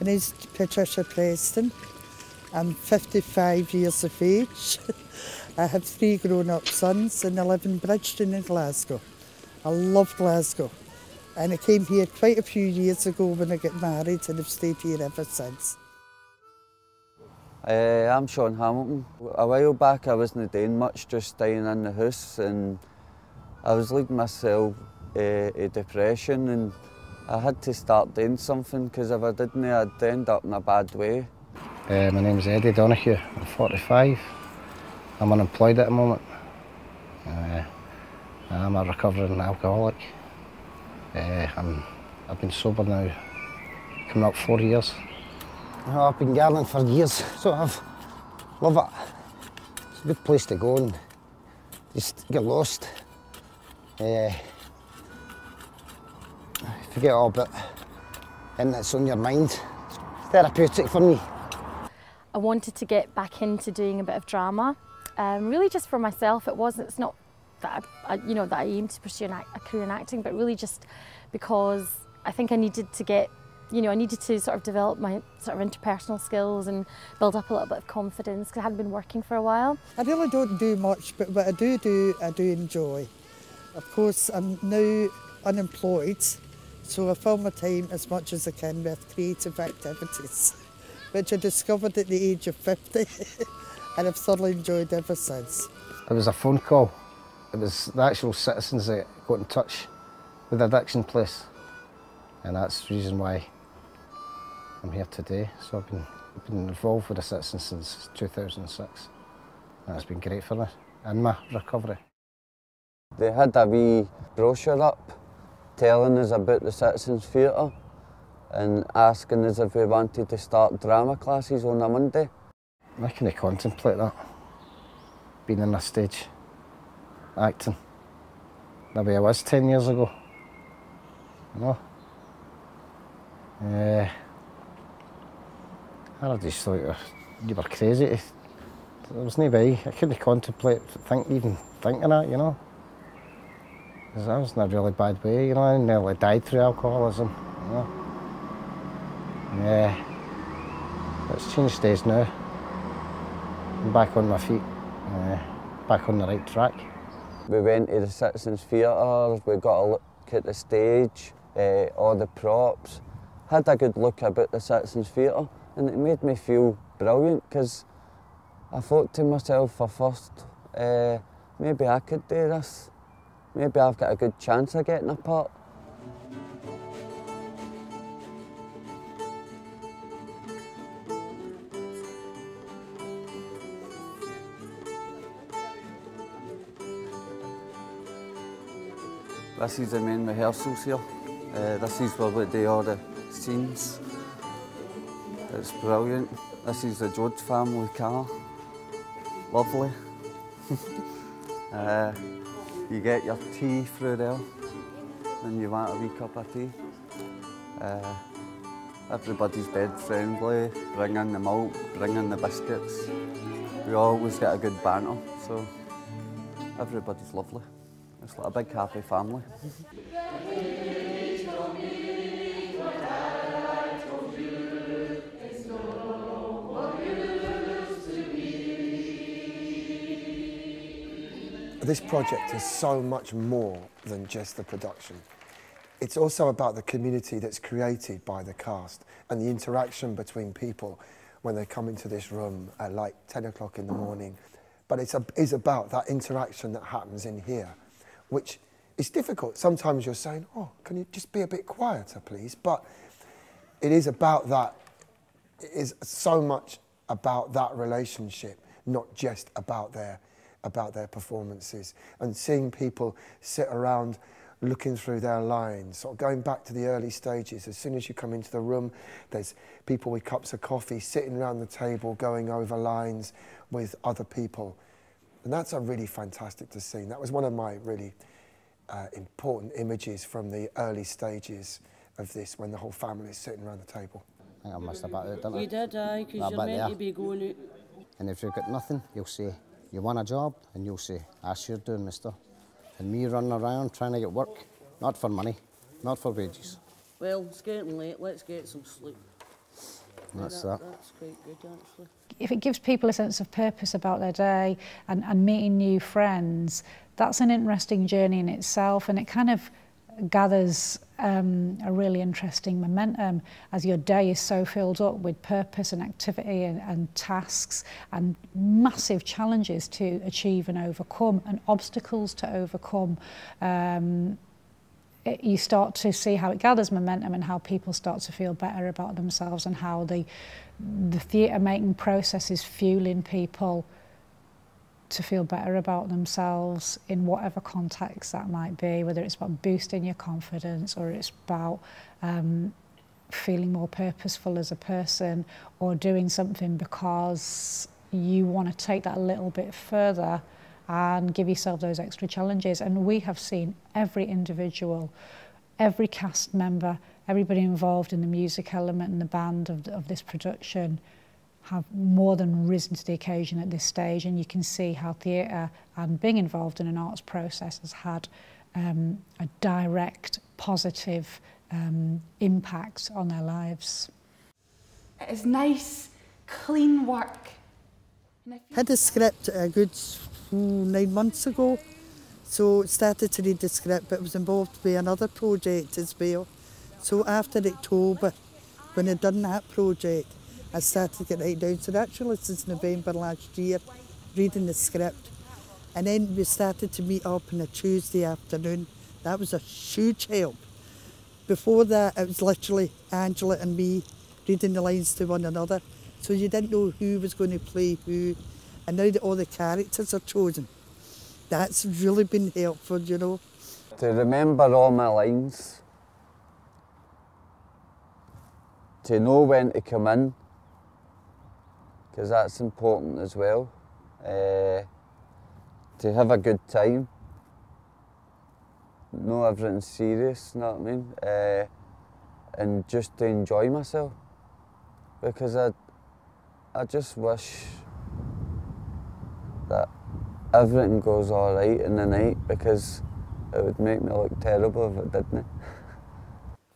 name's Patricia Preston. I'm 55 years of age. I have 3 grown-up sons and I live in Bridgeton in Glasgow. I love Glasgow. And I came here quite a few years ago when I got married and I've stayed here ever since. I'm Sean Hamilton. A while back I wasn't doing much, just staying in the house, and I was leading myself to depression, and I had to start doing something because if I didn't I'd end up in a bad way. My name's Eddie Donoghue, I'm 45. I'm unemployed at the moment. I'm a recovering alcoholic. I've been sober now, coming up 4 years. I've been gardening for years, so I've love it. It's a good place to go and just get lost. Forget all about anything that's on your mind. It's therapeutic for me. I wanted to get back into doing a bit of drama, really just for myself. It's not that that I aimed to pursue a career in acting, but really just because I think I needed to get, I needed to sort of develop my sort of interpersonal skills and build up a little bit of confidence because I hadn't been working for a while. I really don't do much, but what I do enjoy. Of course, I'm now unemployed, so I fill my time as much as I can with creative activities, which I discovered at the age of 50, and I've thoroughly enjoyed ever since. It was a phone call. It was the actual citizens that got in touch with the addiction place, and that's the reason why I'm here today. So I've been involved with the citizens since 2006, and it's been great for me in my recovery. They had a wee brochure up telling us about the Citizens Theatre and asking us if we wanted to start drama classes on a Monday. I kind of contemplate that, being on a stage, acting, the way I was 10 years ago, I just thought you were crazy. There was no way. I couldn't contemplate, even thinking that, Because I was in a really bad way, I nearly died through alcoholism, It's changed days now. I'm back on my feet, back on the right track. We went to the Citizens Theatre, we got a look at the stage, all the props. Had a good look about the Citizens Theatre, and it made me feel brilliant because I thought to myself at first, maybe I could do this. Maybe I've got a good chance of getting a part. This is the main rehearsals here. This is where we do all the scenes. It's brilliant. This is the George family car. Lovely. You get your tea through there when you want a wee cup of tea. Everybody's dead friendly, bring in the milk, bring in the biscuits. We always get a good banter, so everybody's lovely. It's like a big happy family. This project is so much more than just the production. It's also about the community that's created by the cast and the interaction between people when they come into this room at like 10 o'clock in the morning. But it is about that interaction that happens in here, which is difficult. Sometimes you're saying, oh, can you just be a bit quieter, please? But it is about that. It is so much about that relationship, not just about their performances, and seeing people sit around looking through their lines, sort of going back to the early stages. As soon as you come into the room, there's people with cups of coffee sitting around the table going over lines with other people, and that's a really fantastic to see. That was one of my really important images from the early stages of this, when the whole family is sitting around the table. I think I missed about it, didn't I? You did, aye, because you're meant to be going out. And if you've got nothing, you'll say, you want a job? And you'll say, as you're doing, mister. And me running around trying to get work, not for money, not for wages. Well, it's getting late, let's get some sleep. That's that. That's quite good, actually. If it gives people a sense of purpose about their day and meeting new friends, that's an interesting journey in itself, and it kind of gathers a really interesting momentum as your day is so filled up with purpose and activity and tasks and massive challenges to achieve and overcome and obstacles to overcome. You start to see how it gathers momentum and how people start to feel better about themselves, and how the theatre making process is fueling people to feel better about themselves in whatever context that might be, whether it's about boosting your confidence or it's about feeling more purposeful as a person, or doing something because you want to take that a little bit further and give yourself those extra challenges. And we have seen every individual, every cast member, everybody involved in the music element and the band of this production have more than risen to the occasion at this stage, and you can see how theatre and being involved in an arts process has had a direct positive impact on their lives. It is nice, clean work. I had a script a good 9 months ago, so started to read the script, but was involved with another project as well. So after October, when I'd done that project, I started to get right down to it actually since November last year, reading the script. And then we started to meet up on a Tuesday afternoon. That was a huge help. Before that, it was literally Angela and me reading the lines to one another. So you didn't know who was going to play who. And now that all the characters are chosen, that's really been helpful, you know. To remember all my lines, to know when to come in, because that's important as well. To have a good time, know everything's serious, you know what I mean? And just to enjoy myself, because I just wish that everything goes all right in the night, because it would make me look terrible if it didn't.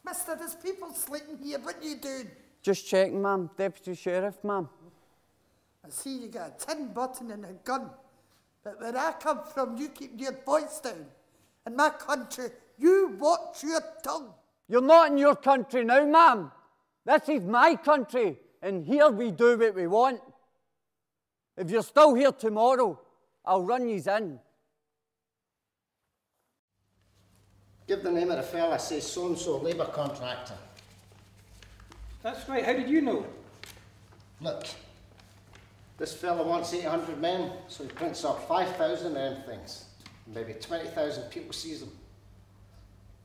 Mister, there's people sleeping here. What are you doing? Just checking, ma'am. Deputy Sheriff, ma'am. I see you got a tin button and a gun. But where I come from, you keep your voice down. In my country, you watch your tongue. You're not in your country now, ma'am. This is my country, and here we do what we want. If you're still here tomorrow, I'll run yous in. Give the name of the fella, say so-and-so labour contractor. That's right, how did you know? Look, this fella wants 800 men, so he prints up 5,000 and things. Maybe 20,000 people sees them.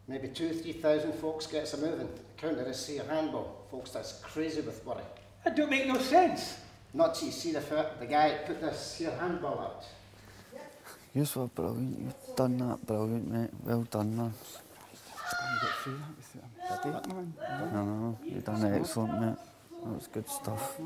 Maybe 2,000 or 3,000 folks gets a moving. Count of this see a handball. Folks that's crazy with worry. That don't make no sense. Not till you see the guy put this here handball out. You were brilliant. You've done that brilliant, mate. Well done, man. You got through that with it. No, you've done excellent, mate. That was good stuff.